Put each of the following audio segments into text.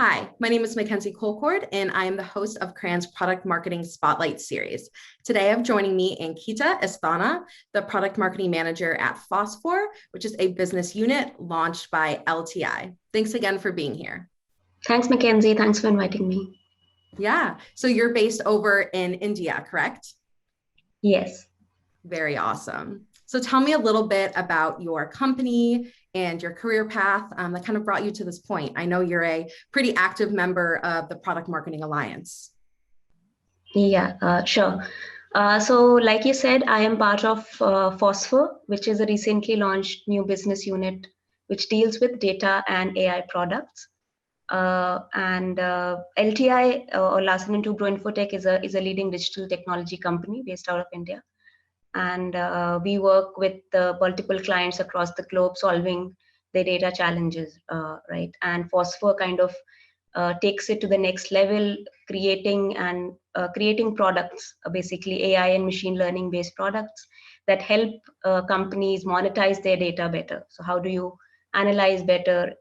Hi, my name is Mackenzie Colcord, and I am the host of Crayon's Product Marketing Spotlight series. Today, I'm joining me Ankita Asthana, the Product Marketing Manager at Phosphor, which is a business unit launched by LTI. Thanks again for being here. Thanks, Mackenzie. Thanks for inviting me. Yeah, so you're based over in India, correct? Yes. Very awesome. So tell me a little bit about your company and your career path that kind of brought you to this point. I know you're a pretty active member of the Product Marketing Alliance. Yeah, sure. So like you said, I am part of Phosphor, which is a recently launched new business unit which deals with data and AI products. LTI, or Larsen & Toubro Infotech, is a leading digital technology company based out of India. And we work with multiple clients across the globe solving their data challenges, right? And Phosphor kind of takes it to the next level, creating products, basically AI and machine learning based products that help companies monetize their data better. So how do you analyze data,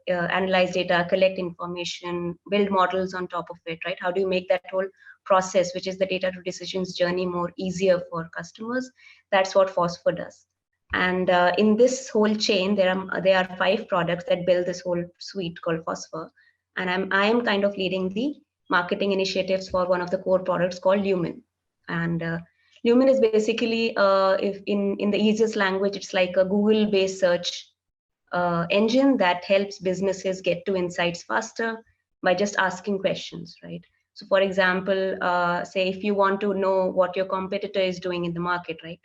collect information, build models on top of it, right? How do you make that whole process, which is the data to decisions journey, more easier for customers? That's what Phosphor does. And in this whole chain, there are 5 products that build this whole suite called Phosphor. And I am kind of leading the marketing initiatives for one of the core products called Lumen. And Lumen is basically, if in the easiest language, it's like a Google-based search engine that helps businesses get to insights faster by just asking questions, right? So for example, say if you want to know what your competitor is doing in the market, right?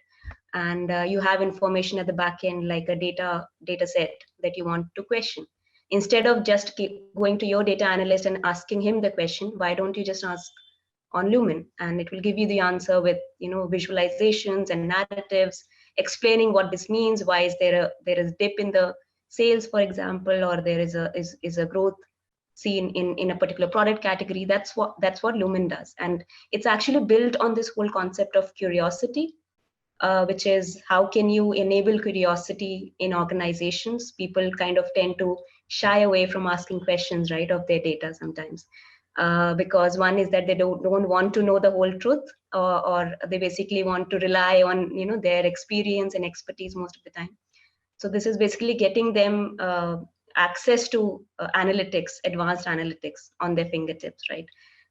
And you have information at the back end, like a data set that you want to question. Instead of just going to your data analyst and asking him the question, why don't you just ask on Lumen? And it will give you the answer with visualizations and narratives, explaining what this means. Why is there is dip in the sales, for example, or there is a growth seen in a particular product category. That's what Lumen does. And it's actually built on this whole concept of curiosity, which is how can you enable curiosity in organizations? People kind of tend to shy away from asking questions, right, of their data sometimes, because one is that they don't want to know the whole truth, or they basically want to rely on their experience and expertise most of the time. So this is basically getting them access to advanced analytics on their fingertips, right?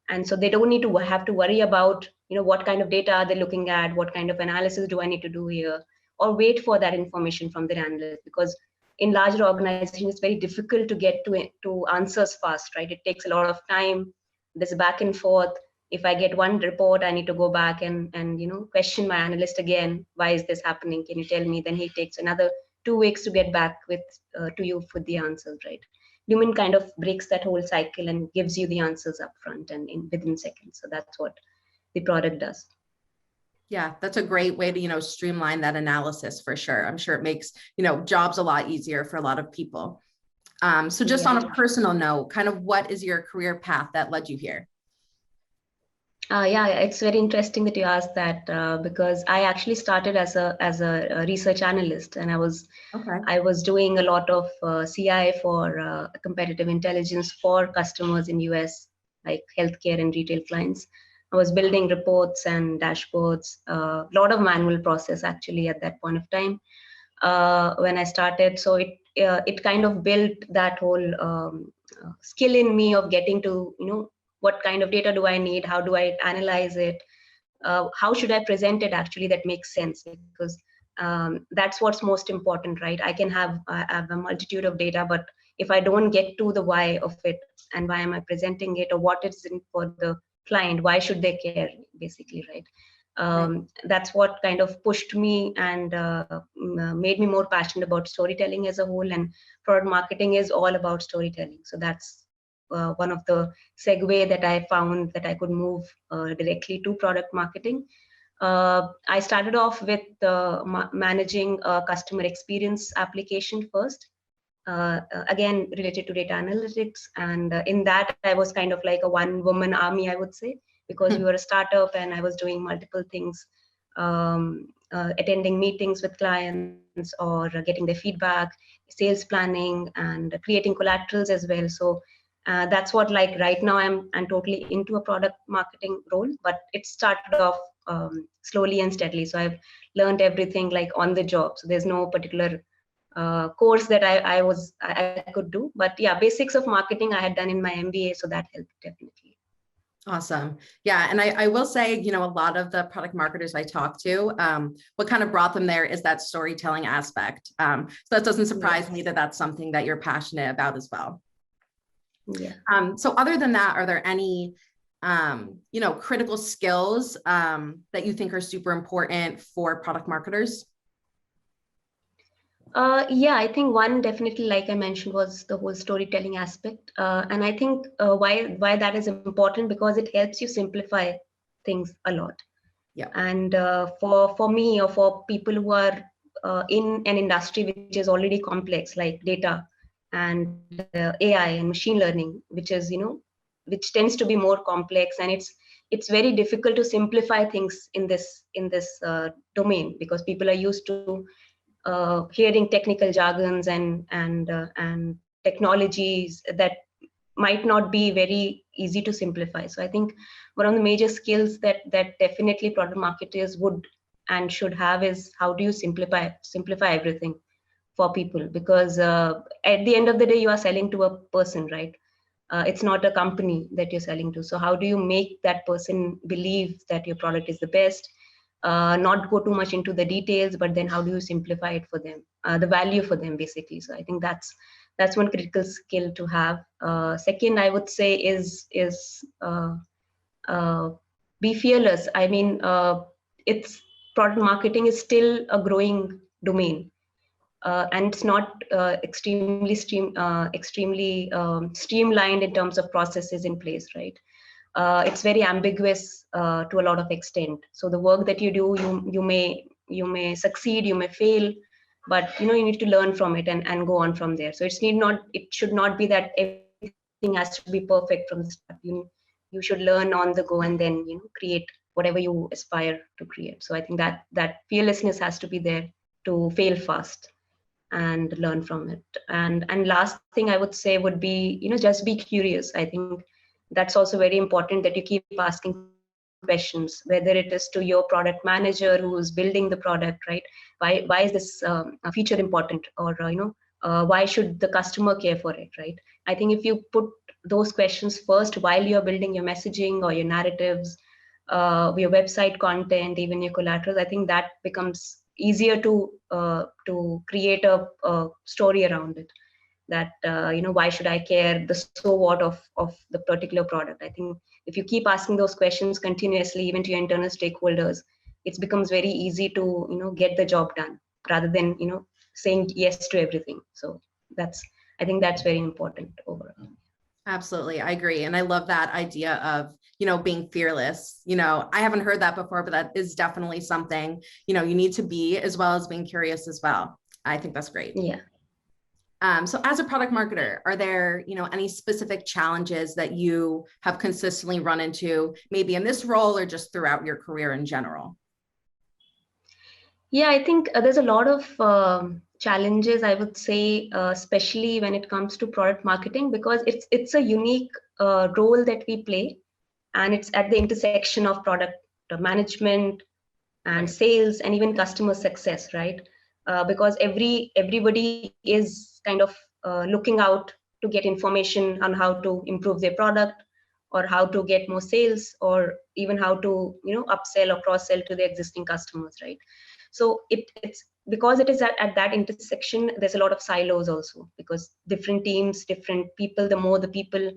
And so they don't need to have to worry about what kind of data are they looking at, what kind of analysis do I need to do here, or wait for that information from their analyst, because in larger organizations it's very difficult to get to answers fast, right? It takes a lot of time. There's a back and forth. If I get one report, I need to go back and question my analyst again. Why is this happening? Can you tell me? Then he takes another 2 weeks to get back to you with the answers, right? Lumen kind of breaks that whole cycle and gives you the answers up front and within seconds. So that's what the product does. Yeah, that's a great way to, streamline that analysis for sure. I'm sure it makes, jobs a lot easier for a lot of people. So just on a personal note, kind of what is your career path that led you here? Yeah, it's very interesting that you asked that, because I actually started as a research analyst, and I was doing a lot of CI for competitive intelligence for customers in US, like healthcare and retail clients. I was building reports and dashboards, a lot of manual process actually at that point of time when I started. So it kind of built that whole skill in me of getting to what kind of data do I need? How do I analyze it? How should I present it actually that makes sense? Because that's what's most important, right? I have a multitude of data, but if I don't get to the why of it and why am I presenting it, or what is in for the client, why should they care, basically, right? That's what kind of pushed me and made me more passionate about storytelling as a whole. And product marketing is all about storytelling. So that's one of the segue that I found that I could move directly to product marketing. I started off with managing a customer experience application first, again related to data analytics. And in that, I was kind of like a one-woman army, I would say, because we were a startup and I was doing multiple things, attending meetings with clients or getting their feedback, sales planning, and creating collaterals as well. So That's what, like, right now I'm totally into a product marketing role, but it started off slowly and steadily. So I've learned everything like on the job. So there's no particular course that I could do, but yeah, basics of marketing I had done in my MBA, so that helped definitely. Awesome. Yeah. And I will say, a lot of the product marketers I talk to, what kind of brought them there is that storytelling aspect. So that doesn't surprise me that that's something that you're passionate about as well. Yeah. So other than that, are there any, critical skills that you think are super important for product marketers? Yeah, I think one definitely, like I mentioned, was the whole storytelling aspect. And I think why that is important, because it helps you simplify things a lot. Yeah. And for me, or for people who are in an industry which is already complex, like data and AI and machine learning, which is, which tends to be more complex, and it's very difficult to simplify things in this domain, because people are used to hearing technical jargons and technologies that might not be very easy to simplify. So I think one of the major skills that definitely product marketers would and should have is, how do you simplify everything for people? Because at the end of the day, you are selling to a person, right? It's not a company that you're selling to. So how do you make that person believe that your product is the best? Not go too much into the details, but then how do you simplify it for them, the value for them, basically. So I think that's one critical skill to have. Second, I would say is uh, be fearless. I mean, it's product marketing is still a growing domain, and it's not extremely streamlined in terms of processes in place, right? It's very ambiguous to a lot of extent. So the work that you do, you may succeed, you may fail, but you need to learn from it and go on from there. So it should not be that everything has to be perfect from the start. You should learn on the go, and then create whatever you aspire to create. So I think that fearlessness has to be there to fail fast and learn from it. And last thing I would say would be, just be curious. I think that's also very important, that you keep asking questions, whether it is to your product manager who's building the product, right? Why is this feature important? Or why should the customer care for it, right? I think if you put those questions first while you're building your messaging or your narratives, your website content, even your collaterals, I think that becomes easier to create a story around it. That why should I care, the so what of the particular product. I think if you keep asking those questions continuously, even to your internal stakeholders, it becomes very easy to get the job done, rather than saying yes to everything. So I think that's very important overall. Absolutely. I agree. And I love that idea of, being fearless. I haven't heard that before, but that is definitely something, you need to be, as well as being curious as well. I think that's great. Yeah. So as a product marketer, are there, any specific challenges that you have consistently run into, maybe in this role or just throughout your career in general? Yeah, I think there's a lot of challenges, I would say, especially when it comes to product marketing, because it's a unique role that we play, and it's at the intersection of product management and sales and even customer success, right? Because everybody is kind of looking out to get information on how to improve their product, or how to get more sales, or even how to upsell or cross sell to the existing customers, right? So it's because it is at that intersection, there's a lot of silos also, because different teams, different people, the more the people,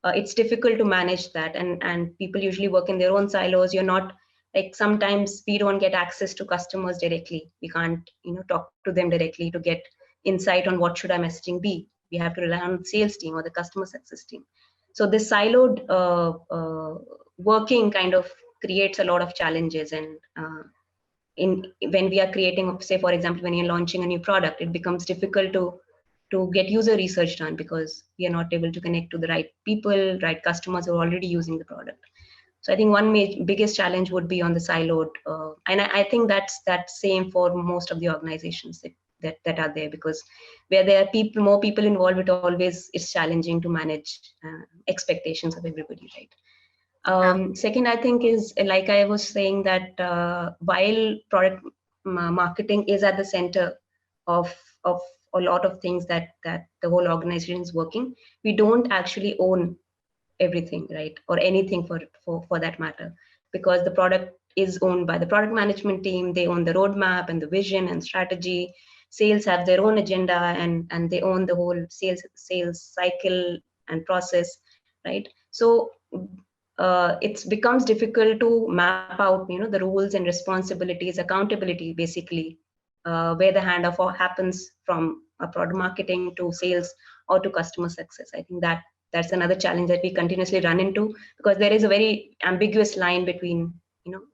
it's difficult to manage that, and people usually work in their own silos. You're not, like, sometimes we don't get access to customers directly. We can't talk to them directly to get insight on what should our messaging be. We have to rely on the sales team or the customer success team. So this siloed working kind of creates a lot of challenges. And when we are creating, say for example, when you're launching a new product, it becomes difficult to get user research done, because we are not able to connect to the right people, right customers who are already using the product. So I think one biggest challenge would be on the siloed, and I think that's same for most of the organizations. that are there, because where there are more people involved, it's challenging to manage expectations of everybody, right? Second, I think is, like I was saying, that while product marketing is at the center of a lot of things that the whole organization is working, we don't actually own everything, right? Or anything for that matter, because the product is owned by the product management team. They own the roadmap and the vision and strategy. Sales have their own agenda, and they own the whole sales cycle and process, right? So it becomes difficult to map out, the rules and responsibilities, accountability, basically, where the handoff happens from product marketing to sales or to customer success. I think that's another challenge that we continuously run into, because there is a very ambiguous line between,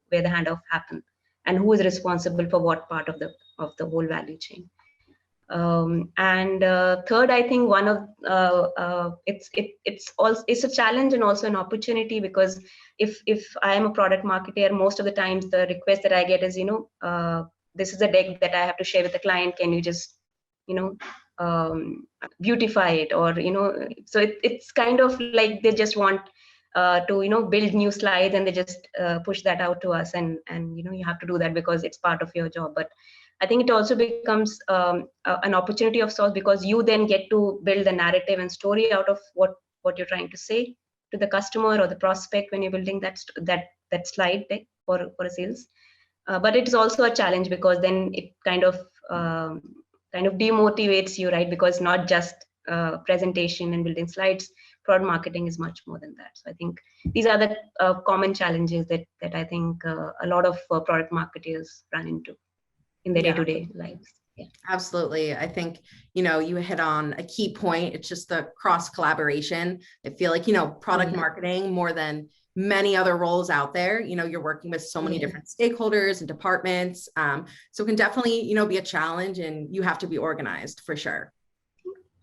where the handoff happens and who is responsible for what part of the whole value chain. And third, I think one of it's a challenge and also an opportunity, because if I am a product marketer, most of the times the request that I get is, this is a deck that I have to share with the client. Can you just, beautify it? Or, so it's kind of like they just want to, build new slides, and they just push that out to us, and you have to do that because it's part of your job. But I think it also becomes an opportunity of sorts, because you then get to build the narrative and story out of what you're trying to say to the customer or the prospect when you're building that slide deck for a sales. But it is also a challenge, because then it kind of demotivates you, right? Because not just presentation and building slides, product marketing is much more than that. So I think these are the common challenges that I think a lot of product marketers run into in their day-to-day lives. Yeah. Absolutely. I think, you hit on a key point. It's just the cross collaboration. I feel like, product marketing, more than many other roles out there, you're working with so many different stakeholders and departments. So it can definitely, be a challenge, and you have to be organized for sure.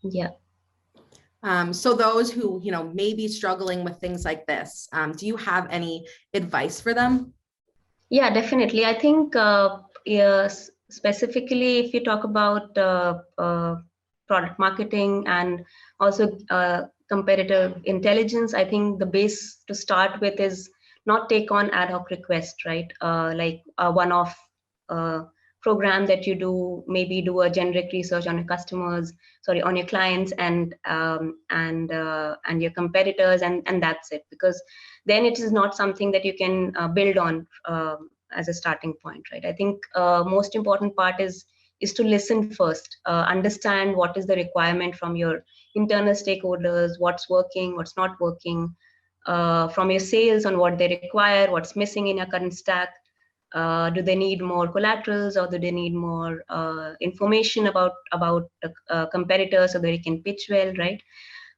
Yeah. So those who, may be struggling with things like this, do you have any advice for them? Yeah, definitely. I think, yes, specifically if you talk about product marketing and also competitive intelligence, I think the base to start with is not take on ad hoc requests, right? Like a one-off program that you do, maybe do a generic research on on your clients and your competitors, and that's it. Because then it is not something that you can build on as a starting point, right? I think most important part is to listen first, understand what is the requirement from your internal stakeholders, what's working, what's not working, from your sales on what they require, what's missing in your current stack. Do they need more collaterals, or do they need more information about competitors so that they can pitch well, right?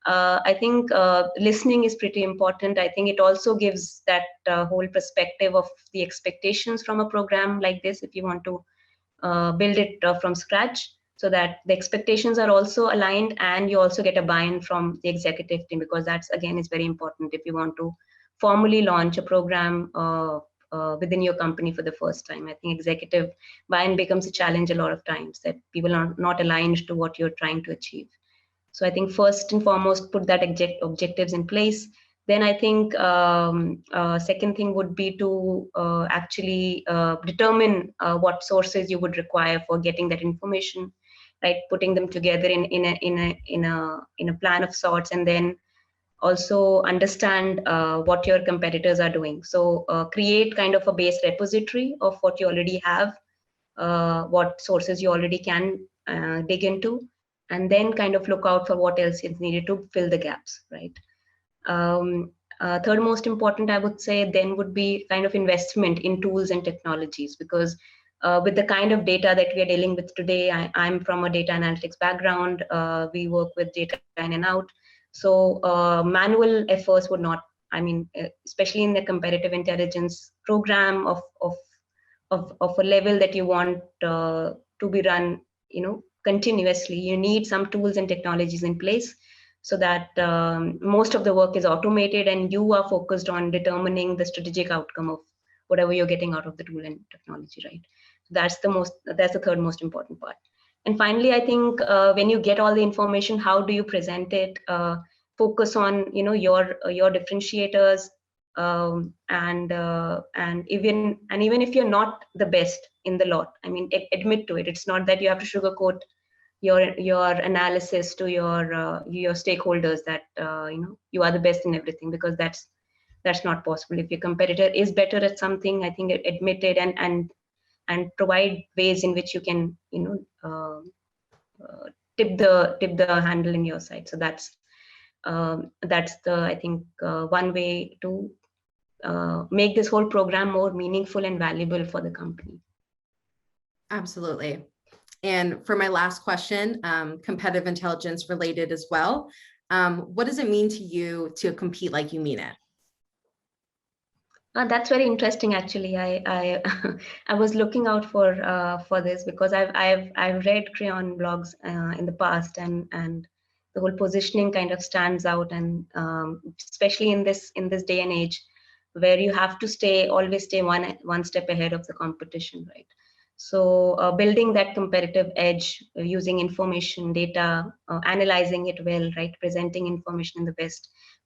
I think listening is pretty important. I think it also gives that whole perspective of the expectations from a program like this, if you want to build it from scratch, so that the expectations are also aligned, and you also get a buy-in from the executive team, because that's, again, is very important if you want to formally launch a program within your company for the first time. I think executive buy-in becomes a challenge a lot of times, that people are not aligned to what you're trying to achieve. So I think first and foremost, put that objectives in place. Then I think second thing would be to actually determine what sources you would require for getting that information, right? Putting them together in a plan of sorts, and then also understand what your competitors are doing. So create kind of a base repository of what you already have, what sources you already can dig into, and then kind of look out for what else is needed to fill the gaps, right? Third most important, I would say, then would be kind of investment in tools and technologies, because with the kind of data that we are dealing with today, I'm from a data analytics background. We work with data in and out. So manual efforts would not, especially in the competitive intelligence program of a level that you want to be run, continuously, you need some tools and technologies in place, so that most of the work is automated, and you are focused on determining the strategic outcome of whatever you're getting out of the tool and technology, right? That's the third most important part. And finally, I think when you get all the information, how do you present it? Focus on your differentiators, and even if you're not the best in the lot, I mean, admit to it. It's not that you have to sugarcoat your analysis to your stakeholders that you are the best in everything, because that's not possible. If your competitor is better at something, I think admit it, and provide ways in which you can tip the handle in your side. So that's the, I think, one way to make this whole program more meaningful and valuable for the company. Absolutely. And for my last question, competitive intelligence related as well. What does it mean to you to compete like you mean it? That's very interesting, actually. I I was looking out for this, because I've read Crayon blogs in the past, and the whole positioning kind of stands out, and especially in this day and age, where you have to always stay one step ahead of the competition, right? So building that competitive edge using information, data, analyzing it well, right? Presenting information in the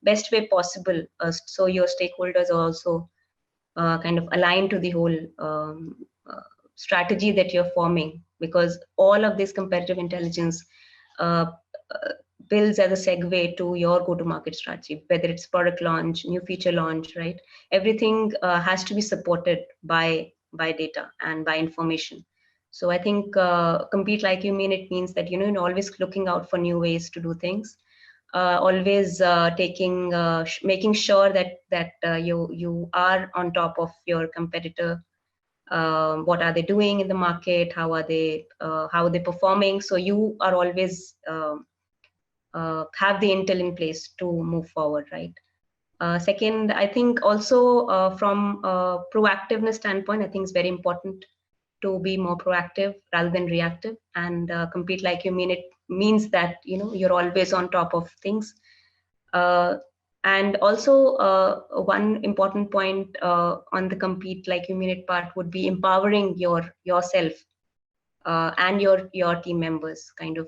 best way possible, so your stakeholders are also kind of aligned to the whole strategy that you're forming, because all of this competitive intelligence uh, uh, builds as a segue to your go-to-market strategy, whether it's product launch, new feature launch, right? Everything has to be supported by data and by information. So I think compete like you mean it means that you're always looking out for new ways to do things, always making sure that you are on top of your competitor. What are they doing in the market? How are they performing? So you are always have the intel in place to move forward, right? Second, I think also from a proactiveness standpoint, I think it's very important to be more proactive rather than reactive. And compete like you mean it means that you're always on top of things. uh, and also one important point on the compete like you mean it part would be empowering yourself and your team members, kind of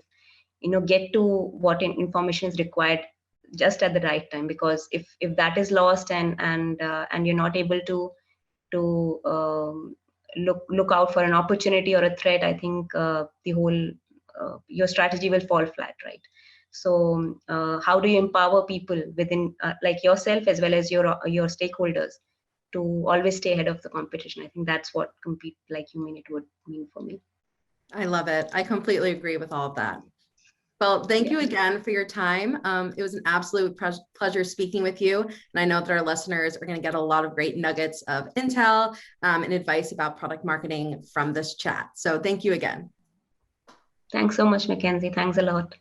get to what information is required just at the right time. Because if that is lost, and you're not able to look out for an opportunity or a threat, I think the whole your strategy will fall flat, right? So how do you empower people within like yourself as well as your stakeholders to always stay ahead of the competition? I think that's what compete like you mean it would mean for me. I love it. I completely agree with all of that. Well, thank you Yeah. again for your time. It was an absolute pleasure speaking with you. And I know that our listeners are going to get a lot of great nuggets of intel and advice about product marketing from this chat. So thank you again. Thanks so much, Mackenzie. Thanks a lot.